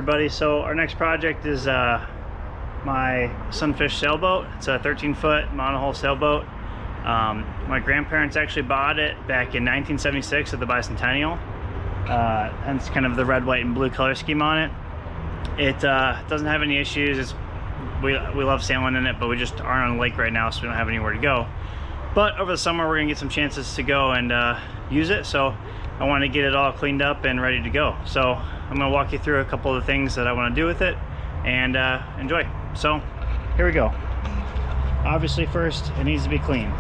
everybody. So our next project is my Sunfish sailboat. It's a 13-foot monohull sailboat. My grandparents actually bought it back in 1976 at the bicentennial. Hence kind of the red, white, and blue color scheme on it. It doesn't have any issues. We love sailing in it, but we just aren't on a lake right now, so we don't have anywhere to go. But over the summer, we're gonna get some chances to go and use it. So I want to get it all cleaned up and ready to go. So I'm gonna walk you through a couple of the things that I want to do with it and enjoy. So here we go. Obviously, first it needs to be clean.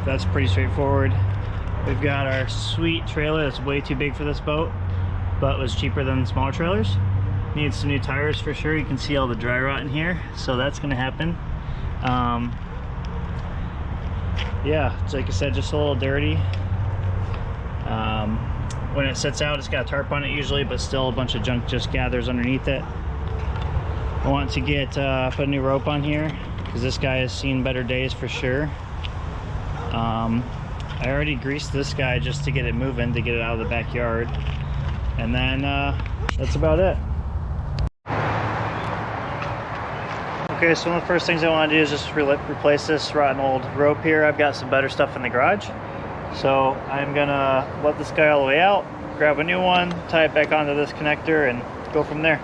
That's pretty straightforward. We've got our sweet trailer that's way too big for this boat, but was cheaper than smaller trailers. Needs some new tires for sure. You can see all the dry rot in here, so that's gonna happen. Yeah, it's like I said, just a little dirty. When it sets out, it's got a tarp on it usually, but still a bunch of junk just gathers underneath it. I want to get put a new rope on here because this guy has seen better days for sure. I already greased this guy just to get it moving, to get it out of the backyard, and then that's about it. Okay, so one of the first things I want to do is just replace this rotten old rope here. I've got some better stuff in the garage, so I'm gonna let this guy all the way out, grab a new one, tie it back onto this connector, and go from there.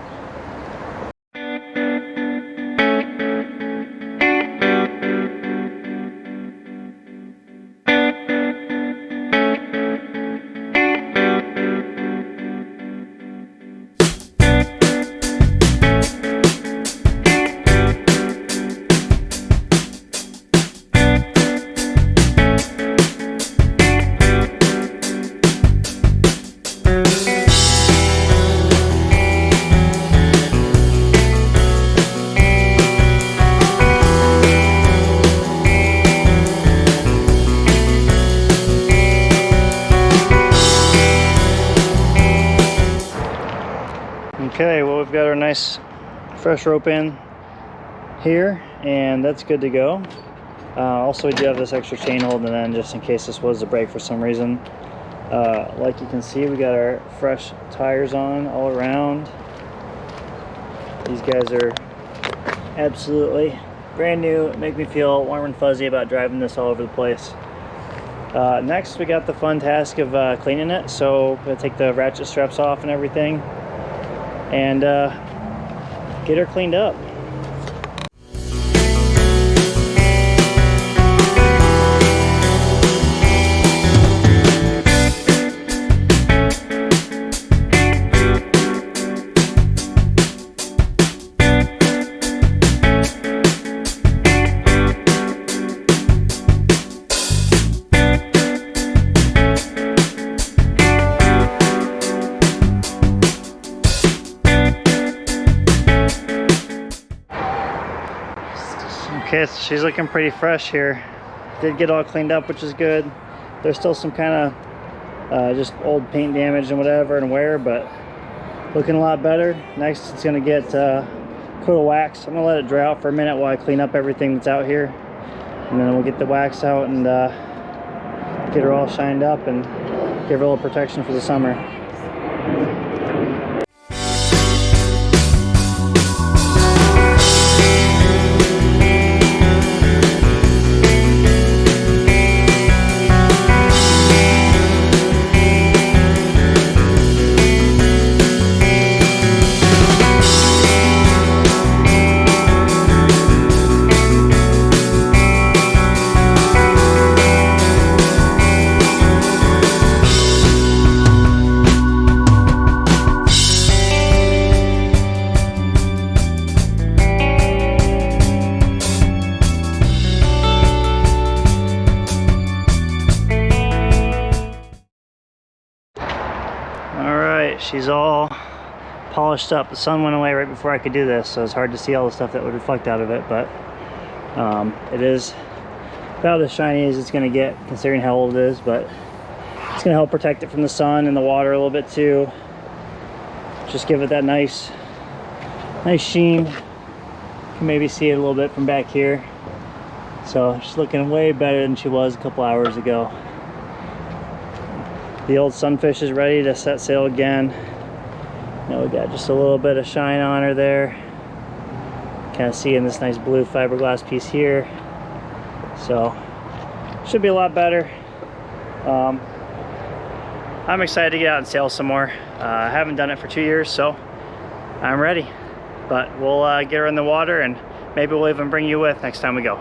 Okay, well, we've got our nice fresh rope in here, and that's good to go. Also, we do have this extra chain holding it in just in case this was to break for some reason. Like you can see, we got our fresh tires on all around. These guys are absolutely brand new. Make me feel warm and fuzzy about driving this all over the place. Next, we got the fun task of cleaning it. So we're gonna take the ratchet straps off and everything, and get her cleaned up. Okay, so she's looking pretty fresh here. Did get all cleaned up, which is good. There's still some kind of just old paint damage and whatever and wear, but looking a lot better. Next, it's gonna get a coat of wax. I'm gonna let it dry out for a minute while I clean up everything that's out here, and then we'll get the wax out and get her all shined up and give her a little protection for the summer. She's all polished up. The sun went away right before I could do this, so it's hard to see all the stuff that would reflect out of it, but it is about as shiny as it's going to get considering how old it is, but it's going to help protect it from the sun and the water a little bit too. Just give it that nice sheen. You can maybe see it a little bit from back here. So she's looking way better than she was a couple hours ago. The old Sunfish is ready to set sail again. Now we got just a little bit of shine on her there. Kind of seeing this nice blue fiberglass piece here. So should be a lot better. I'm excited to get out and sail some more. I haven't done it for 2 years, so I'm ready. But we'll get her in the water, and maybe we'll even bring you with next time we go.